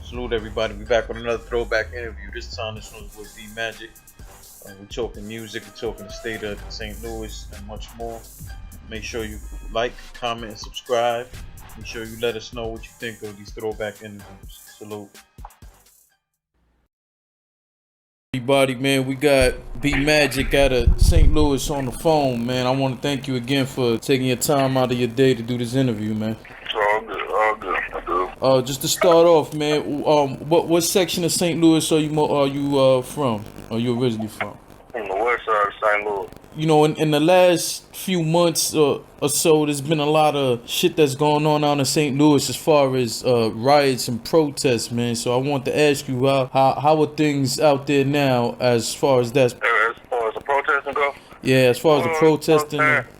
Salute everybody. We back with another throwback interview. This time this one with B Magic. We're talking music, we're talking the state of St. Louis and much more. Make sure you like, comment, and subscribe. Make sure you let us know what you think of these throwback interviews. Salute. Everybody, man, we got B Magic out of St. Louis on the phone, man. I want to thank you again for taking your time out of your day to do this interview, man. It's all good, all good. I do. Just to start off, man, what section of St. Louis are you from? Are you originally from? From the west side of St. Louis. You know, in the last few months or so, there's been a lot of shit that's going on out in St. Louis as far as riots and protests, man. So I want to ask you, how are things out there now as far as that? As far as the protesting go? Yeah, as far as the protesting.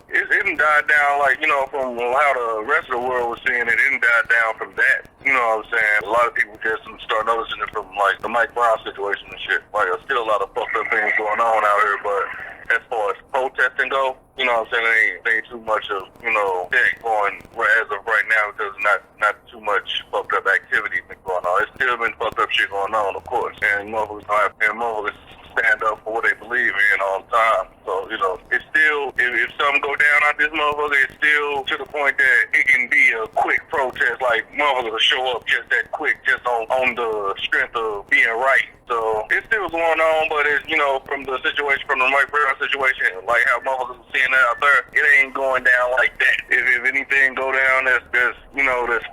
It didn't die down like, from how the rest of the world was seeing it. It didn't die down from that. You know what I'm saying? A lot of people just start noticing it from like the Mike Brown situation and shit. Like, there's still a lot of fucked up things going on out here, but as far as protesting go, you know what I'm saying, there ain't too much of, that going as of right now because not too much fucked up activity been going on. It's still been fucked up shit going on, of course. And motherfuckers stand up for what they believe in all the time. So, it's still, if something go down out this motherfucker, it's still to the point that it can be a quick protest, like motherfuckers will show up just that quick, just on the strength of being right. So it's still going on, but it's, from the situation, from the Mike Brown situation, like how motherfuckers are seeing that out there, it ain't going down like that. If anything go down that's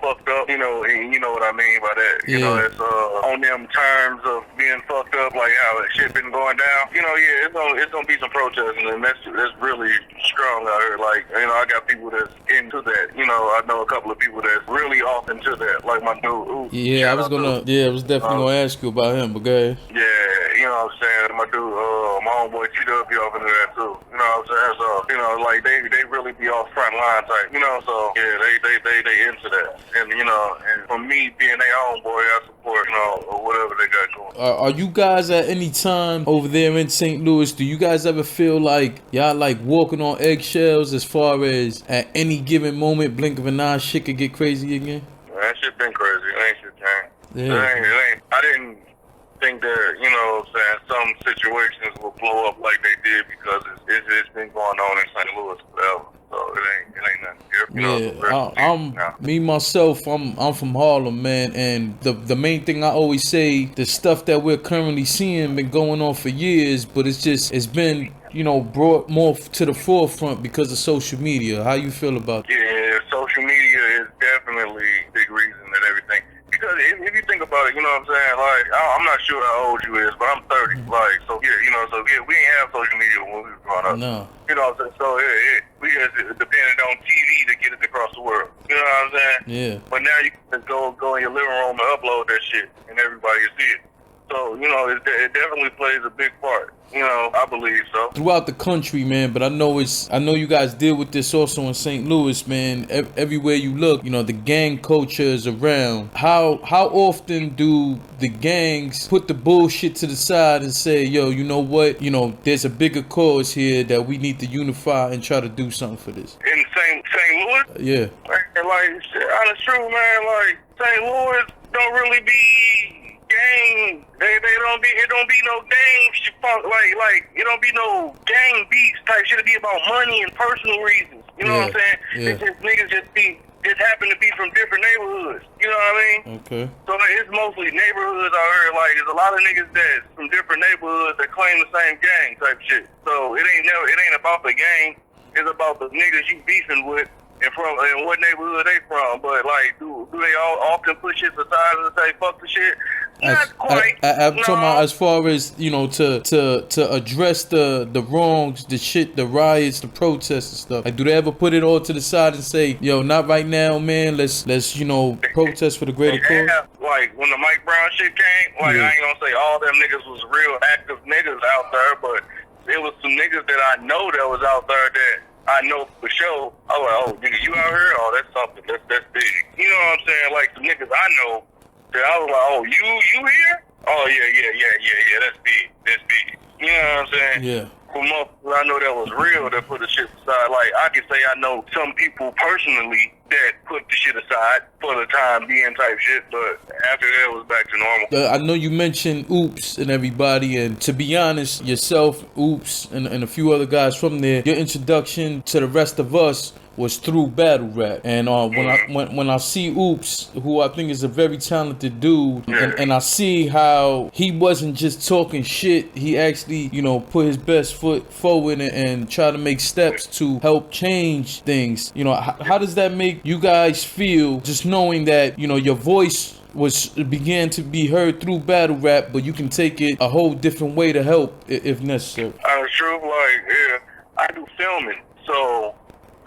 fucked up, and you know what I mean by that. Yeah. It's on them terms of being fucked up, like how that shit been going down. It's gonna be some protesting, and that's really strong out here. Like, I got people that's into that. I know a couple of people that's really off into that, like my dude. Yeah, I was definitely gonna ask you about him, but go ahead. Yeah, you know what I'm saying? My dude, my homeboy T-Dub be off into that too. You know what I'm saying? So, like they really be off front line type, so yeah, they into that. And and for me being their homeboy, I support, or whatever they got going. Are you guys at any time over there in St. Louis, do you guys ever feel like y'all like walking on eggshells as far as at any given moment, blink of an eye, shit could get crazy again? That shit been crazy. It ain't shit changed. Yeah. It ain't. I didn't think that, some situations will blow up like they did because it's been going on in St. Louis forever. So it ain't nothing different. Me myself, I'm from Harlem, man, and the main thing I always say, the stuff that we're currently seeing been going on for years, but it's been brought more to the forefront because of social media. How you feel about that? Yeah, social media is definitely a big reason that everything. Because if you think about it, you know what I'm saying? Like, I'm not sure how old you is, but I'm 30. Like, so yeah, we ain't have social media when we were growing up. No. You know what I'm saying? So we just depended on TV to get it across the world. You know what I'm saying? Yeah. But now you can just go in your living room and upload that shit, and everybody can see it. So, it definitely plays a big part. I believe so. Throughout the country, man, but I know you guys deal with this also in St. Louis, man. Everywhere you look, the gang culture is around. How often do the gangs put the bullshit to the side and say, yo, you know what? There's a bigger cause here that we need to unify and try to do something for this. In St. Louis? Yeah. Like, honest truth, man, like, St. Louis don't really be gang, it don't be no gang shit, like it don't be no gang beats type shit. It be about money and personal reasons. You know what I'm saying? Yeah. It's just niggas just happen to be from different neighborhoods. You know what I mean? Okay. So it's mostly neighborhoods out here. Like, there's a lot of niggas that's from different neighborhoods that claim the same gang type shit. So it ain't about the gang. It's about the niggas you beefing with and what neighborhood they from. But like, do they all often put shit aside and say fuck the shit? Not quite. I'm talking about as far as to address the wrongs, the shit, the riots, the protests and stuff. Like, do they ever put it all to the side and say, yo, not right now, man. Let's protest for the greater cause? Yeah, like when the Mike Brown shit came, I ain't gonna say all them niggas was real active niggas out there, but there was some niggas that I know that was out there that I know for sure. I was like, oh, nigga, you out here? Oh, that's something. That's big. You know what I'm saying? Like, some niggas I know that I was like, oh, you here? Oh, yeah, that's big. That's big. You know what I'm saying? Yeah. For motherfuckers I know that was real, that put the shit aside. Like, I can say I know some people personally that put the shit aside for the time being type shit, but after that it was back to normal. I know you mentioned Oops and everybody, and to be honest, yourself, Oops, and a few other guys from there, your introduction to the rest of us was through battle rap. And when I see Oops, who I think is a very talented dude, and I see how he wasn't just talking shit, he actually, you know, put his best foot forward and try to make steps to help change things. You know, how does that make you guys feel, just knowing that, you know, your voice began to be heard through battle rap, but you can take it a whole different way to help if necessary? True, like, yeah, I do filming, so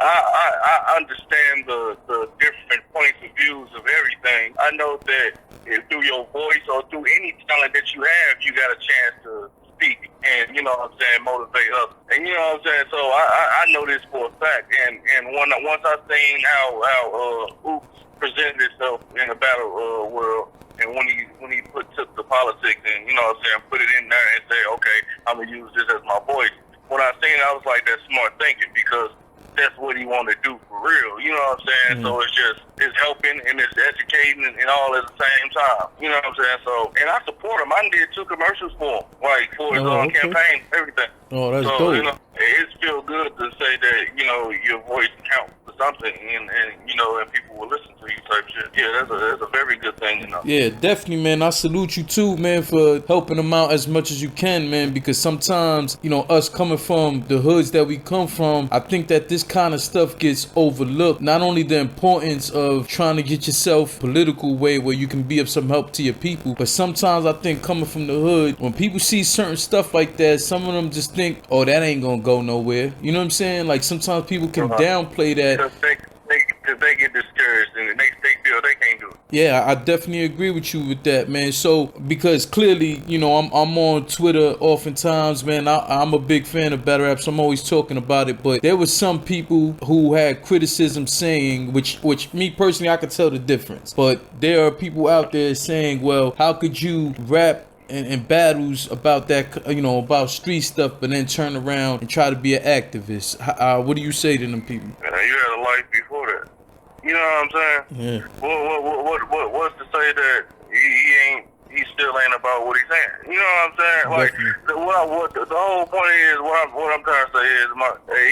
I understand the different points of views of everything. I know that if through your voice or through any talent that you have, you got a chance to speak and, you know what I'm saying, motivate others. And you know what I'm saying, so I know this for a fact. And once I seen how Oops presented itself in the battle world, and when he took the politics and, you know what I'm saying, put it in there and say, okay, I'm gonna use this as my voice. When I seen it, I was like, that's smart thinking, because that's what he wanted to do for real. You know what I'm saying? So it's helping and it's educating and all at the same time. You know what I'm saying? So, and I support him. I did 2 commercials for him, like for his campaign, everything. Oh, that's so, dope. You know, it feels good to say that, you know, your voice counts for something, and you know, and people will listen to you type shit. Yeah, that's a very good thing, you know. Yeah, definitely, man. I salute you too, man, for helping them out as much as you can, man, because sometimes, you know, us coming from the hoods that we come from, I think that this kind of stuff gets overlooked. Not only the importance of trying to get yourself political way where you can be of some help to your people, but sometimes I think coming from the hood, when people see certain stuff like that, some of them just think, oh, that ain't gonna go nowhere. You know what I'm saying? Like, sometimes people can downplay that. Because they get discouraged and they feel they can't do it. Yeah, I definitely agree with you with that, man. So, because clearly, you know, I'm on Twitter oftentimes, man. I'm a big fan of battle rap, so I'm always talking about it. But there was some people who had criticism saying, which me personally, I could tell the difference. But there are people out there saying, well, how could you rap and battles about that, you know, about street stuff, but then turn around and try to be an activist? What do you say to them people? You had a life before that. You know what I'm saying? Yeah. What's to say that he still ain't about what he's saying? You know what I'm saying? Like, the whole point is, what I'm trying to say is,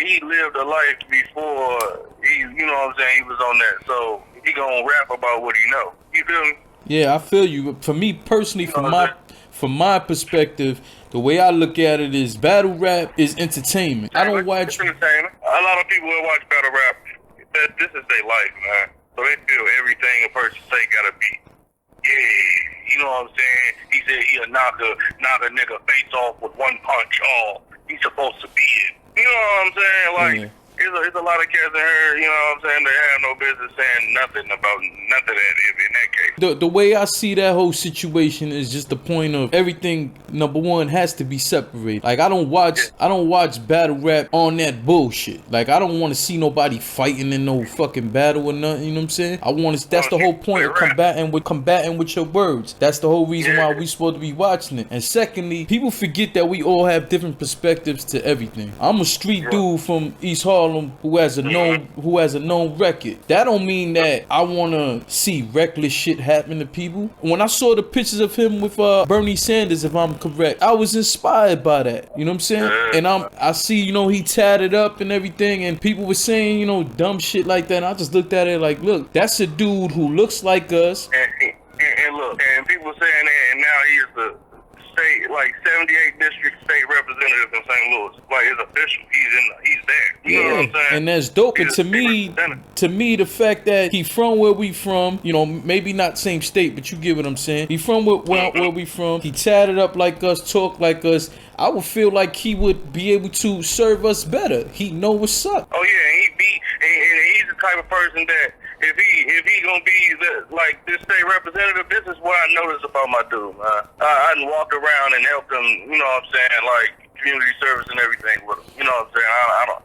he lived a life before you know what I'm saying, he was on that. So he gonna rap about what he know. You feel me? Yeah, I feel you. For me personally, from my perspective, the way I look at it is battle rap is entertainment. I don't watch. It's entertainment. A lot of people that watch battle rap, this is their life, man. So they feel everything a person say gotta be, yeah, you know what I'm saying? He said he'll knock a nigga face off with one punch. Oh, he's supposed to be it. You know what I'm saying? Like, it's a lot of cats in here, you know what I'm saying, they have no business saying nothing about none of that in that case. The way I see that whole situation is just the point of everything, number one, has to be separated. Like, I don't watch battle rap on that bullshit. Like, I don't want to see nobody fighting in no fucking battle or nothing, you know what I'm saying? That's the whole point of combating with your words. That's the whole reason why we supposed to be watching it. And secondly, people forget that we all have different perspectives to everything. I'm a street dude from East Harlem who has a known record. That don't mean that I want to see reckless shit happen to people. When I saw the pictures of him with Bernie Sanders, if I'm correct, I was inspired by that. You know what I'm saying? And I see, you know, he tatted up and everything, and people were saying, you know, dumb shit like that. And I just looked at it like, look, that's a dude who looks like us. And look, and people saying that, and now he's the state, like 78 district state representative in St. Louis. Like, it's official. He's there. You know what I'm saying? And that's dope. And to me, the fact that he from where we from, you know, maybe not same state, but you get what I'm saying. He from where we from. He tatted up like us, talk like us. I would feel like he would be able to serve us better. He know what's up. Oh yeah, and he's the type of person that if he gonna be like this state representative, this is what I noticed about my dude, man. I done walked around and helped him, you know what I'm saying, like community service and everything with him. You know what I'm saying?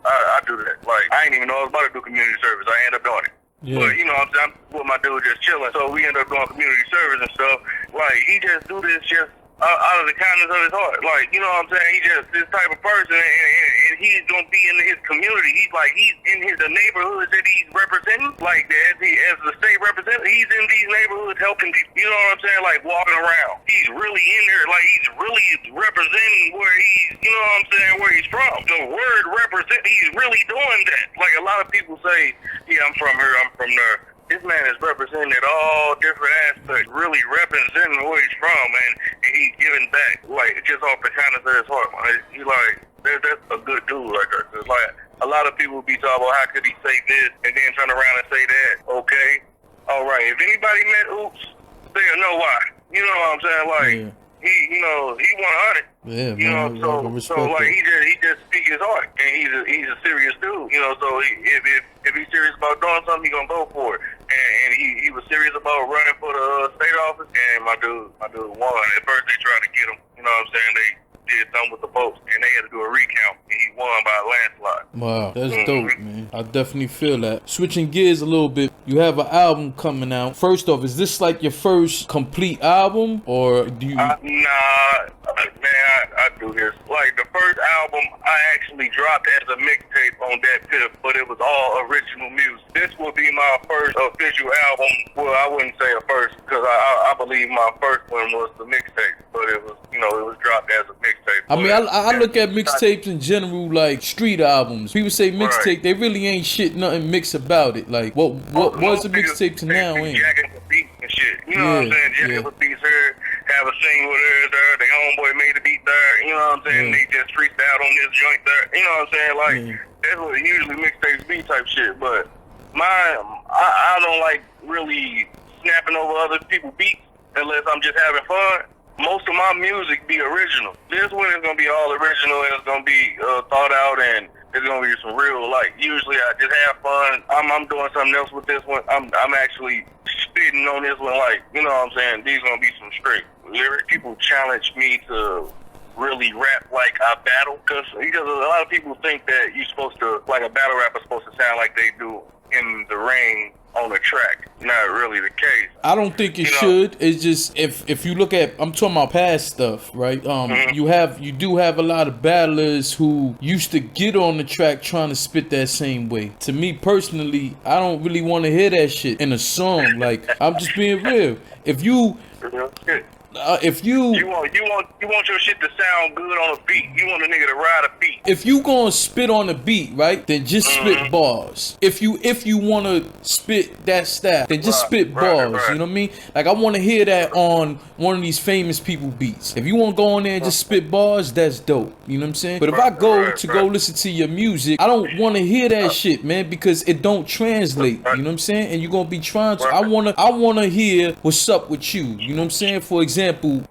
I do that. Like, I ain't even know I was about to do community service. I end up doing it. Yeah. But you know what I'm saying, I'm with my dude just chilling. So we end up doing community service and stuff. Like, he just do this just out of the kindness of his heart. Like, you know what I'm saying? He just this type of person, and he's gonna be in his community. He's in the neighborhoods that he's representing. Like, as the state representative, he's in these neighborhoods helping people. You know what I'm saying? Like, walking around. He's really in there. Like, he's really representing where he's, you know what I'm saying, where he's from. The word represent, he's really doing that. Like, a lot of people say, yeah, I'm from here, I'm from there. This man is representing all different aspects, really representing where he's from, and he's giving back, like, just off the kindness of his heart, man. He's like, that's a good dude right there. Cause like, a lot of people be talking about how could he say this and then turn around and say that. Okay, all right. If anybody met Oops, they'll know why. You know what I'm saying? Like, he 100. Yeah, you man. know, so like he just speak his heart, and he's a serious dude. You know, so if he's serious about doing something, he gonna go for it. And he was serious about running for the state office, and my dude won. At first they tried to get him. You know what I'm saying? They did something with the votes, and they had to do a recount, and he won by a landslide. Wow, that's dope, man. I definitely feel that. Switching gears a little bit, you have an album coming out. First off, is this like your first complete album, or do you? Nah, man, I do this. Like, the first album I actually dropped as a mixtape on that tip, but it was all original music. This will be my first official album. Well, I wouldn't say a first, because I believe my first one was the mixtape, but it was, you know, it was dropped as a mixtape. I mean, I look at mixtapes in general like street albums. People say mixtape, right. They really ain't shit, nothing mix about it. Like, what was a mixtape to now ain't? Jacking the beat and shit. You know what I'm saying? Jacking the beats here, have a single there, the homeboy made the beat there. You know what I'm saying? They just freestyled on this joint there. You know what I'm saying? Like, that's what usually mixtapes be type shit. But I don't like really snapping over other people's beats unless I'm just having fun. Most of my music be original. This one is gonna be all original, and it's gonna be thought out, and it's gonna be some real. Like, usually I just have fun. I'm doing something else with this one. I'm actually spitting on this one. Like, you know what I'm saying? These gonna be some straight lyric. People challenge me to really rap like I battle, because a lot of people think that you're supposed to, like, a battle rapper supposed to sound like they do in the ring on the track. Not really the case. I don't think it should. It's just, if you look at, I'm talking about past stuff, right? You do have a lot of battlers who used to get on the track trying to spit that same way. To me personally, I don't really want to hear that shit in a song. Like, I'm just being real. If you you want your shit to sound good on a beat. You want a nigga to ride a beat. If you gonna spit on a beat, right, then just spit bars. If you wanna spit that style, then just spit bars. You know what I mean? Like, I wanna hear that on one of these famous people beats. If you wanna go on there and just spit bars, that's dope. You know what I'm saying? But if I go listen to your music, I don't wanna hear that shit, man, because it don't translate. You know what I'm saying? And you gonna be trying to. I wanna hear what's up with you. You know what I'm saying? For example,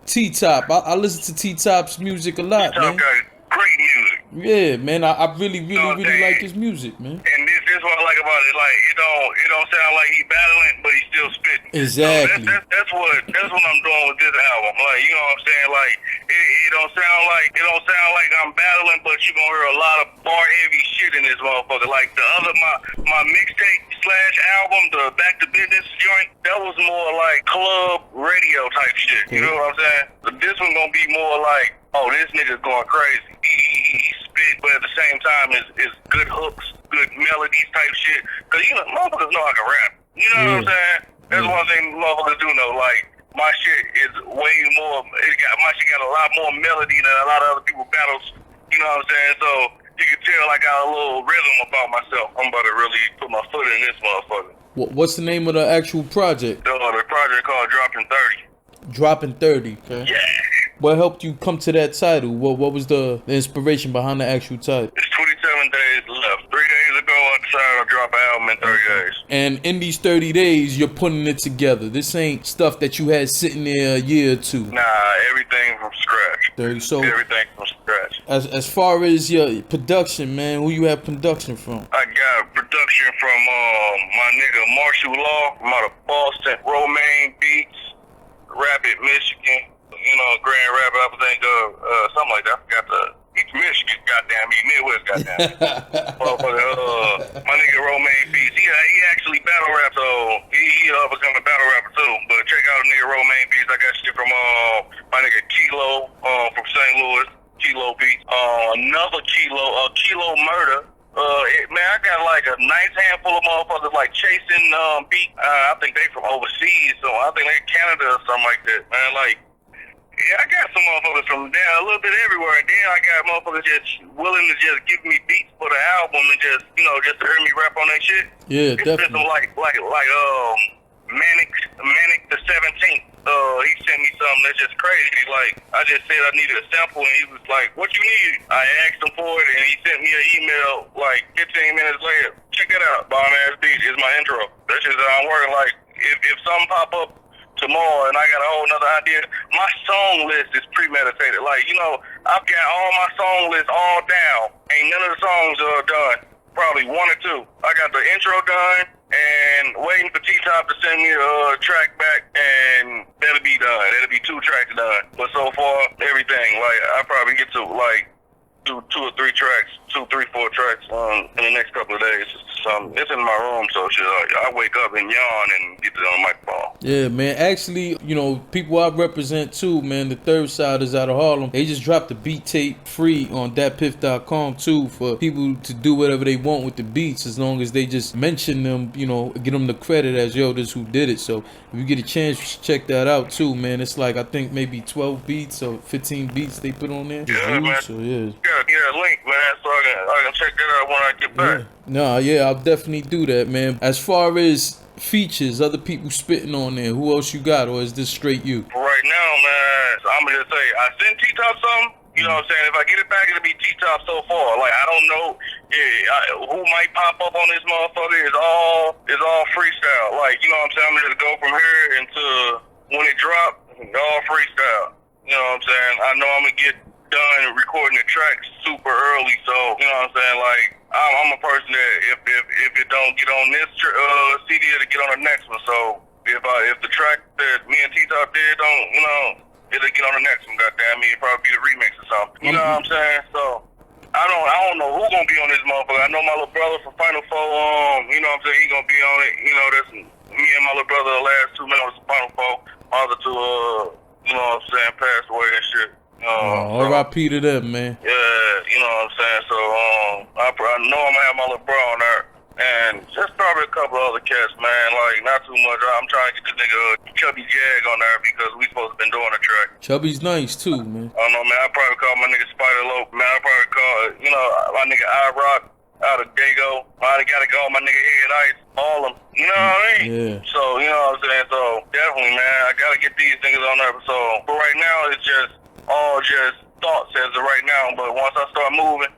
T-Top. I listen to T-Top's music a lot, man. Great music. Yeah, man. I really like his music, man. And this is what I like about it. Like, it don't sound like he battling, but he still spitting. Exactly. So that's what I'm doing with this album. Like, you know what I'm saying? Like, it don't sound like I'm battling, but you gonna hear a lot of bar heavy shit in this motherfucker. Like, the other my mixtape / album, the Back to Business joint, that was more like club radio type shit. You know what I'm saying? But this one gonna be more like, oh, this nigga's going crazy. He spit, but at the same time, is good hooks, good melodies type shit. Because, you know, motherfuckers know I can rap. You know what I'm saying? That's one thing motherfuckers do know. Like, my shit is way more, my shit got a lot more melody than a lot of other people's battles. You know what I'm saying? So you can tell I got a little rhythm about myself. I'm about to really put my foot in this motherfucker. What's the name of the actual project? The project called Dropping 30. Dropping 30. Okay. Yeah. What helped you come to that title? What was the inspiration behind the actual title? It's 27 days left. 3 days ago, I decided to drop an album in 30 days. And in these 30 days, you're putting it together. This ain't stuff that you had sitting there a year or two. Nah, everything from scratch. Everything from scratch. As far as your production, man, who you have production from? I got production from my nigga Marshall Law, from out of Boston, Romaine Beats, Rapid, Michigan. You know, Grand Rapids, I think, something like that. I forgot he's Michigan, goddamn me, Midwest, goddamn. Motherfucker, my nigga Romaine Beats, he actually battle rap, so he become a battle rapper too. But check out a nigga Romaine beats. I got shit from my nigga Kilo from St. Louis, Kilo Beats. Another Kilo Murder. Man, I got like a nice handful of motherfuckers like chasing beat. I think they from overseas, so I think they Canada or something like that. Man, like, yeah, I got some motherfuckers from there, a little bit everywhere. And then I got motherfuckers just willing to just give me beats for the album and just, you know, just to hear me rap on that shit. Yeah, It's definitely. some like Manic the 17th. He sent me something that's just crazy. Like, I just said I needed a sample, and he was like, "What you need?" I asked him for it, and he sent me an email like 15 minutes later. Check that out. Bomb Ass Beat is my intro. That's just how I'm working. Like, if something pop up tomorrow and I got a whole nother idea, my song list is premeditated. Like, you know, I've got all my song lists all down. Ain't none of the songs are done. Probably one or two. I got the intro done and waiting for T-Top to send me a track back, and that'll be done. That'll be 2 tracks done. But so far, everything, like, I probably get to, like, do 2 or 3 tracks, 2, 3, 4 tracks in the next couple of days. It's in my room, so shit, I wake up and yawn and get it on the microphone. Yeah, man. Actually, you know, people I represent too, man. The Third Side is out of Harlem. They just dropped the beat tape free on datpiff.com too for people to do whatever they want with the beats as long as they just mention them, you know, get them the credit as, yo, this who did it. So if you get a chance, you should check that out too, man. It's like, I think maybe 12 beats or 15 beats they put on there. Yeah, man. So, yeah. Yeah, link, man, so I can check that out when I get back. Yeah. Nah, yeah, I'll definitely do that, man. As far as features, other people spitting on there, who else you got, or is this straight you? For right now, man, I'm gonna just say I sent T-Top something. You know what I'm saying? If I get it back, it'll be T-Top so far. Like, I don't know who might pop up on this motherfucker. It's all freestyle. Like, you know what I'm saying? I'm gonna just go from here until when it drop, all freestyle. You know what I'm saying? I know I'm gonna get done recording the tracks super early, so you know what I'm saying? Like, I'm a person that if it don't get on this CD, it'll get on the next one. So if the track that me and T-Top did don't, you know, it'll get on the next one. Goddamn me, it'll probably be the remix or something. You know what I'm saying? So I don't know who's gonna be on this motherfucker. I know my little brother from Final Four. You know what I'm saying? He gonna be on it. You know, that's me and my little brother. The last 2 members of Final Four. My other 2, you know what I'm saying, passed away and shit. R.I.P. to them, man. Yeah, you know what I'm saying? So, I know I'm gonna have my little bro on there. And just probably a couple other cats, man. Like, not too much. I'm trying to get this nigga Chubby Jag on there because we supposed to been doing a track. Chubby's nice, too, man. I don't know, man. I probably call my nigga Spider Lope, man. I probably call, you know, my nigga I-Rock out of Dago. I gotta call my nigga Head Ice. All of them. You know what I mean? Yeah. So, you know what I'm saying? So, definitely, man. I gotta get these niggas on there. So, for right now, it's just all just thoughts as of right now, but once I start moving,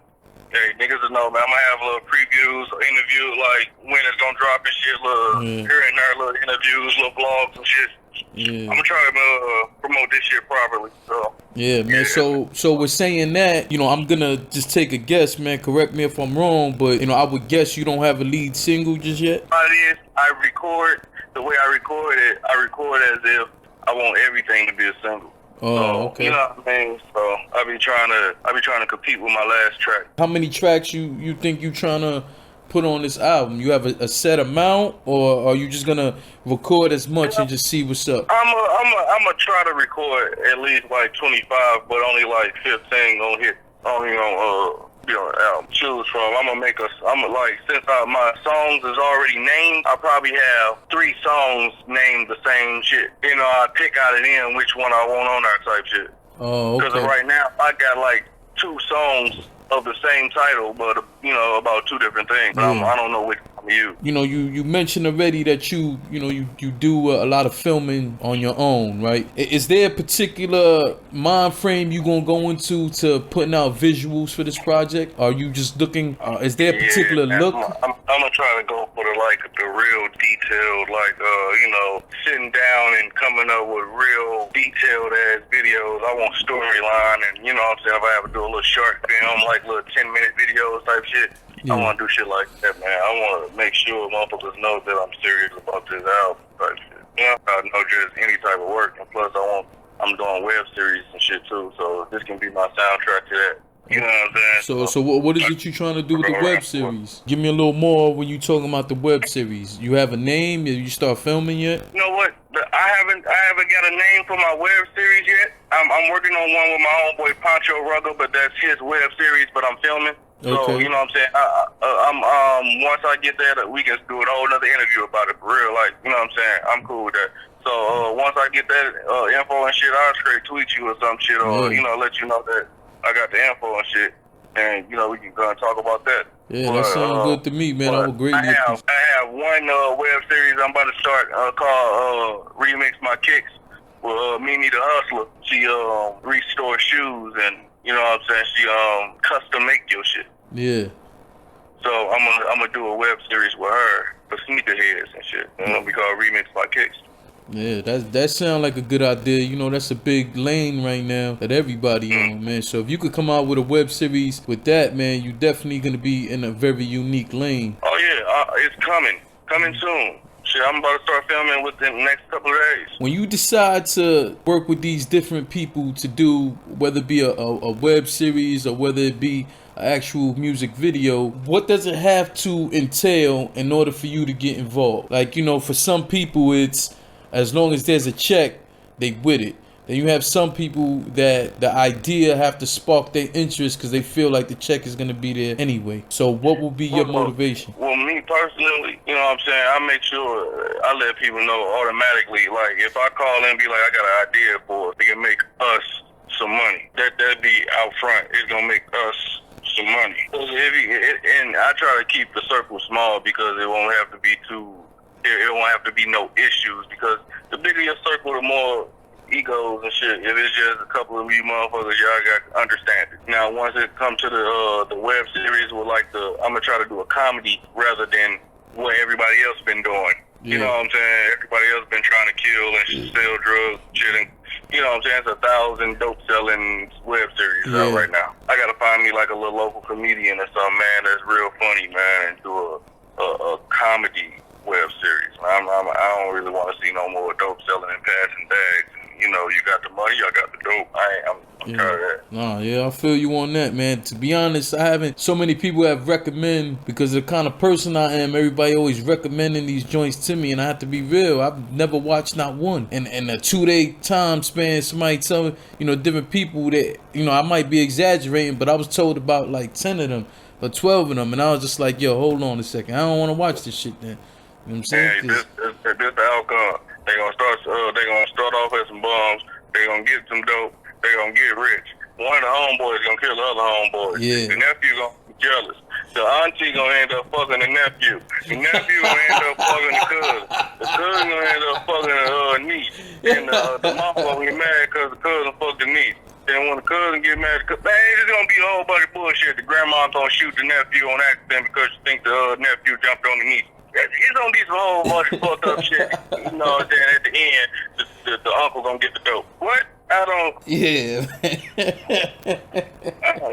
hey, niggas will know, man. I'm gonna have little previews, interview, like when it's gonna drop and shit, little here and there, little interviews, little vlogs and shit. Yeah. I'm gonna try to promote this shit properly. So Yeah, man. So we're saying that, you know, I'm gonna just take a guess, man. Correct me if I'm wrong, but you know, I would guess you don't have a lead single just yet. it is, I record the way I record it. I record as if I want everything to be a single. Oh, So, okay. you know what I mean? So I be trying to compete with my last track. How many tracks you think you trying to put on this album? You have a set amount, or are you just gonna record as much and just see what's up? I'm gonna try to record at least like 25, but only like 15 gonna hit. Only on album. Choose from. I'm gonna like, since my songs is already named, I probably have 3 songs named the same shit. You know, I pick out of them which one I want on there type shit. Oh, Because okay. right now I got like 2 songs of the same title, but you know, about 2 different things. But I don't know which one to use. You know, you mentioned already that you do a lot of filming on your own, right? Is there a particular mind frame you gonna go into to putting out visuals for this project? Are you just looking? Is there a particular man, look? I'm gonna try to go for the real detailed, like you know, sitting down and coming up with real detailed ass videos. I want storyline, and you know what I'm saying, if I ever do a little short film, like little 10-minute videos type shit. Yeah. I want to do shit like that, man. I want to make sure motherfuckers know that I'm serious about this album type shit. You know, I know just any type of work, and plus I'm doing web series and shit too, so this can be my soundtrack to that. You know what I'm saying? So what is it you trying to do with the web series? Give me a little more when you talking about the web series. You have a name? You start filming yet? You know what? I haven't got a name for my web series yet. I'm working on one with my homeboy Pancho Rugger, but that's his web series. But I'm filming. So Okay. you know what I'm saying. I'm once I get that, we can do a whole another interview about it for real. Like you know what I'm saying. I'm cool with that. So once I get that info and shit, I'll straight tweet you or some shit, or let you know that I got the info and shit, and we can go and talk about that. Yeah, that sounds good to me, man. I would greatly appreciate. I have one web series I'm about to start called Remix My Kicks with Mimi the Hustler. She restores shoes and you know what I'm saying. She custom make your shit. Yeah. So I'm gonna do a web series with her for sneakerheads and shit. And it'll be called Remix My Kicks. Yeah, that sounds like a good idea. You know, that's a big lane right now that everybody on, man. So if you could come out with a web series with that, man, you definitely gonna be in a very unique lane. Oh yeah, it's coming soon. Shit, I'm about to start filming within the next couple of days. When you decide to work with these different people to do, whether it be a web series or whether it be an actual music video, what does it have to entail in order for you to get involved? Like, for some people, it's as long as there's a check, they with it. Then you have some people that the idea have to spark their interest because they feel like the check is going to be there anyway. So what will be your motivation? Well, me personally, you know what I'm saying, I make sure I let people know automatically. Like, if I call in and be like, I got an idea for it, they can make us some money. That'd be out front. It's going to make us some money. And I try to keep the circle small because it won't have to be it won't have to be no issues, because the bigger your circle, the more egos and shit. If it's just a couple of you motherfuckers, y'all got to understand it. Now, once it comes to the web series, I'm gonna try to do a comedy rather than what everybody else been doing. Yeah. You know what I'm saying? Everybody else been trying to kill and sell drugs, shit, and you know what I'm saying? It's 1,000 dope selling web series out right now. I gotta find me like a little local comedian or something, man, that's real funny, man, and do a comedy web series. I don't really want to see no more dope selling and passing bags. You got the money, I got the dope. I'm tired of that. Nah, yeah, I feel you on that, man. To be honest, so many people have recommend, because of the kind of person I am, everybody always recommending these joints to me, and I have to be real, I've never watched not one. And in a 2-day time span, somebody tell me, different people that, I might be exaggerating, but I was told about like 10 of them or 12 of them, and I was just like, yo, hold on a second, I don't want to watch this shit then. You know what I'm saying? This the outcome. They gonna start off as some bums. They gonna get some dope. They gonna get rich. One of the homeboys gonna kill the other homeboy. Yeah. The nephew gonna be jealous. The auntie gonna end up fucking the nephew. The nephew gonna end up fucking the cousin. The cousin gonna end up fucking the niece. And the mama gonna get mad because the cousin fucked the niece. Then when the cousin get mad, man, it's gonna be a whole bunch of bullshit. The grandma gonna shoot the nephew on accident because she think the nephew jumped on the niece. It's gonna be some whole bunch of fucked up shit. You know what I'm saying? At the end, the uncle gonna get the dope. What? I don't. Yeah. You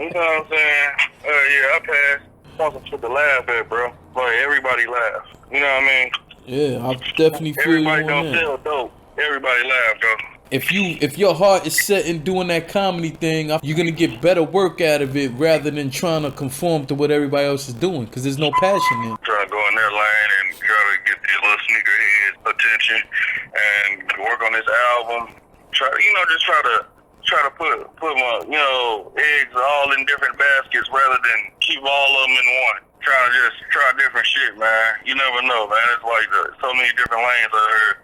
know what I'm saying? Yeah, I passed. Something to laugh at, bro. Like, everybody laugh. You know what I mean? Yeah, I definitely feel Everybody you on don't that. sell dope. Everybody laugh, though. If your heart is set in doing that comedy thing, you're gonna get better work out of it rather than trying to conform to what everybody else is doing, because there's no passion in it. Try to go in their lane and try to get these little sneakerheads attention and work on this album. Try to put my eggs all in different baskets rather than keep all of them in one. Trying to just try different shit, man. You never know, man. It's like so many different lanes I heard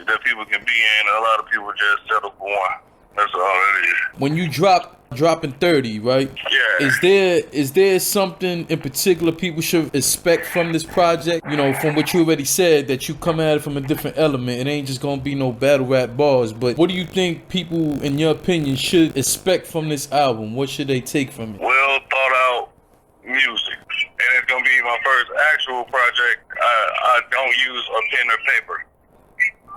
that people can be in. A lot of people just settle for one. That's all it is. When you dropping 30, right? Yeah. Is there something in particular people should expect from this project? From what you already said, that you come at it from a different element. It ain't just gonna be no battle rap bars. But what do you think people, in your opinion, should expect from this album? What should they take from it? Well thought out music. And it's gonna be my first actual project. I don't use a pen or paper.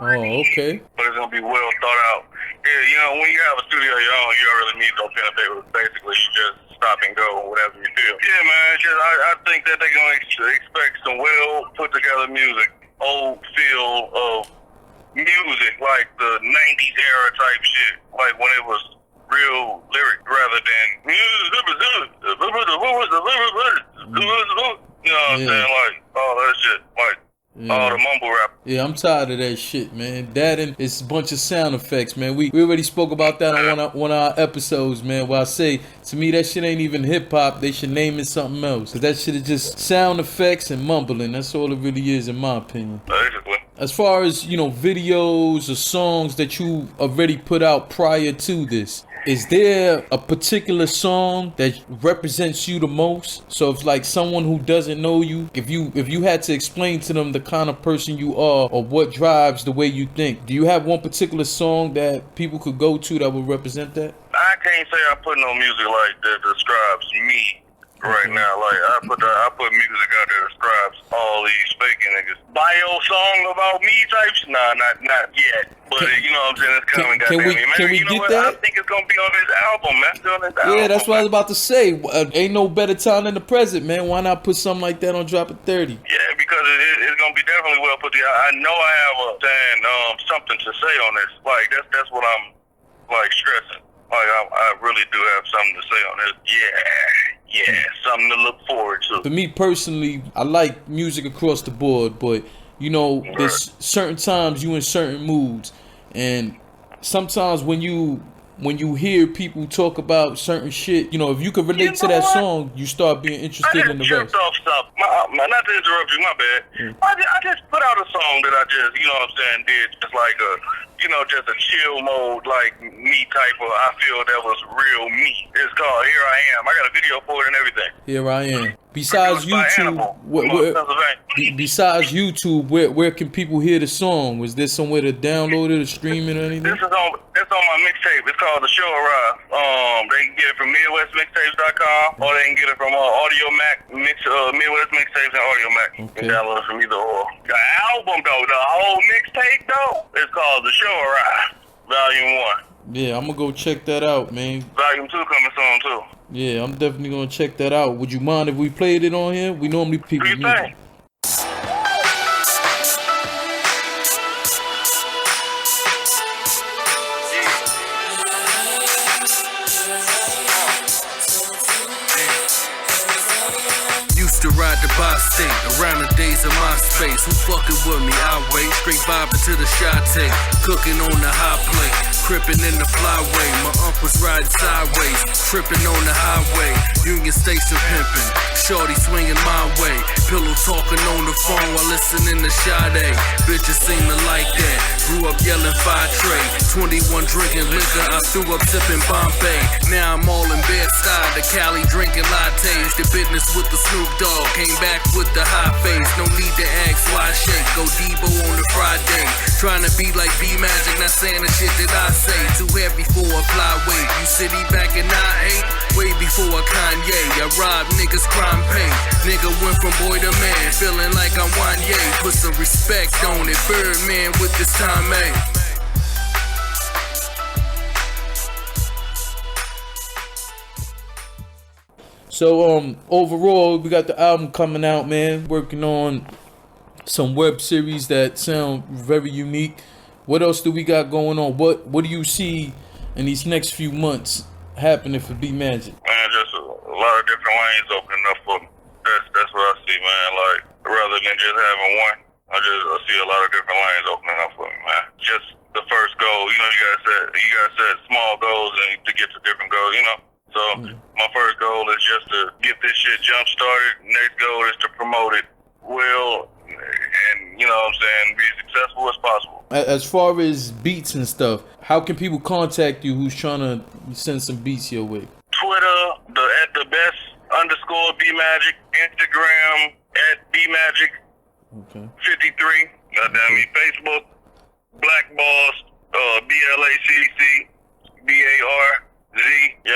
Oh, okay. But it's gonna be well thought out. Yeah, when you have a studio of your own, you don't really need no pen and paper. Basically, you just stop and go whatever you feel. Yeah, man. I think that they're gonna expect some well put together music, old feel of music, like the '90s era type shit, like when it was real lyric rather than you know what I'm saying, like all that shit, like All the mumble rap. Yeah, I'm tired of that shit, man. That and it's a bunch of sound effects, man. We already spoke about that on one of our episodes, man, where I say, to me, that shit ain't even hip-hop. They should name it something else. Because that shit is just sound effects and mumbling. That's all it really is, in my opinion. Basically. As far as, you know, videos or songs that you already put out prior to this, is there a particular song that represents you the most? So if like someone who doesn't know you, if you had to explain to them the kind of person you are or what drives the way you think, do you have one particular song that people could go to that would represent that? I can't say I put no music like that describes me right now. Like I put music out there that describes all these faking niggas. Bio song about me types? Nah, not yet. But you know what I'm saying? It's coming. Can we you know get what? that? I think it's gonna be on this album, man. It's on this album. Yeah, that's what I was about to say. Ain't no better time than the present, man. Why not put something like that on Drop It 30? Yeah, because it's gonna be definitely well put together. I know I have something to say on this. Like that's what I'm like stressing. Like I really do have something to say on this. Yeah, something to look forward to. For me personally, I like music across the board, but you know, there's certain times you in certain moods, and sometimes when you hear people talk about certain shit, you know, if you could relate to that song, you start being interested in the rest. Off stuff. Not to interrupt you, my bad. I just put out a song that I just, you know what I'm saying, did just like just a chill mode, like me type of, I feel that was real me. It's called Here I Am. I got a video for it and everything. Here I Am. Besides YouTube, where can people hear the song? Was there somewhere to download it or stream it or anything? That's on my mixtape. It's called The Show Arrive. They can get it from MidwestMixtapes.com or they can get it from Audio Mac, Midwest Mixtapes and Audio Mac. Okay. You can download it from either or. The album though, the whole mixtape though, is called The Show Arrive, Volume 1. Yeah, I'm gonna go check that out, man. Volume 2 coming soon too. Yeah, I'm definitely gonna check that out. Would you mind if we played it on here? We normally people What do you think? Used to ride the bi-state around the days of MySpace. Who fucking with me? I wait. Straight vibing to the shot-take. Cooking on the hot plate. Crippin' in the flyway. My was riding sideways. Tripping on the highway. Union Station pimping. Shorty swinging my way. Pillow talking on the phone while listening to Sade. Bitches seem to like that. Grew up yelling 5 tray. 21 drinking liquor. I threw up sipping Bombay. Now I'm all in Bed-Stuy. The Cali drinking lattes. The business with the Snoop Dogg. Came back with the high face. No need to ask why I shake. Go Debo on the Friday. Trying to be like B-Magic. Not saying the shit that I say. Too heavy for a flyweight. You city back in 98. Way before Kanye. I robbed niggas crime pay. Nigga went from boy to man. Feeling like I'm Wanye. Put some respect on it. Birdman with this time, man. So overall, we got the album coming out, man. Working on some web series that sound very unique. What else do we got going on? What do you see in these next few months happening for B-Magic? Man, just a lot of different lanes opening up for me. That's what I see, man. Like, rather than just having one, I see a lot of different lanes opening up for me, man. Just the first goal, you know, you guys said small goals and to get to different goals, you know. So my first goal is just to get this shit jump started. Next goal is to promote it well and, you know what I'm saying, be as successful as possible. As far as beats and stuff, how can people contact you who's trying to send some beats your way? Twitter, at the best _B Magic, Instagram at B Magic 53. Goddamn me, Facebook, Black Boss, BLACC BARZ. Yeah,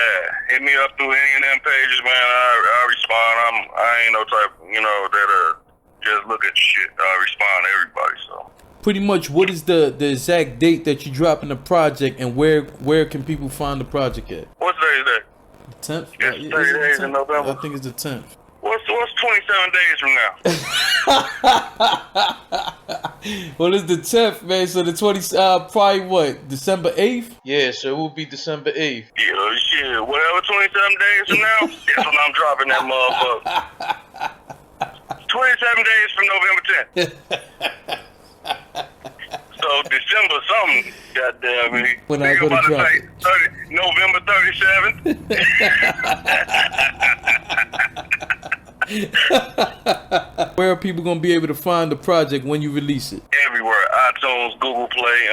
hit me up through any of them pages, man. I respond. I ain't no type, you know, that just look at shit. I respond to everybody. So pretty much, what is the exact date that you dropping the project, and where can people find the project at? What day is that? The 10th? It's 30 days in November. I think it's the 10th. What's 27 days from now? Well, it's the 10th, man. So the 20, probably what, December 8th? Yeah, so it will be December 8th. Yeah, shit. Whatever 27 days from now, that's when I'm dropping that motherfucker. 27 days from November 10th. So December something, goddamn me. When I go to about drop say it. November 37th. Where are people gonna be able to find the project when you release it? Everywhere. iTunes, Google Play,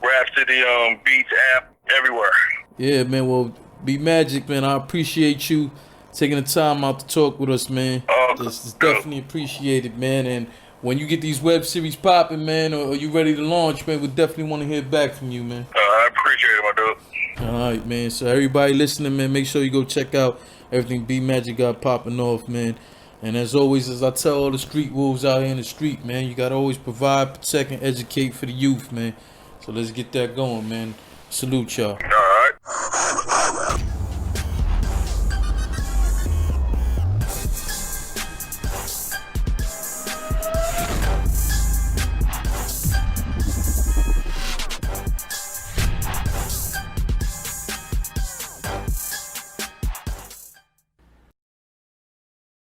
Rhapsody, Beats app, everywhere. Yeah, man. Well, B Magic, man. I appreciate you taking the time out to talk with us, man. It's definitely appreciated, man. And when you get these web series popping, man, or you ready to launch, man, we definitely want to hear back from you, man. I appreciate it, my dude. All right, man. So everybody listening, man, make sure you go check out everything B Magic got popping off, man. And as always, as I tell all the street wolves out here in the street, man, you gotta always provide, protect, and educate for the youth, man. So let's get that going, man. Salute y'all. All right.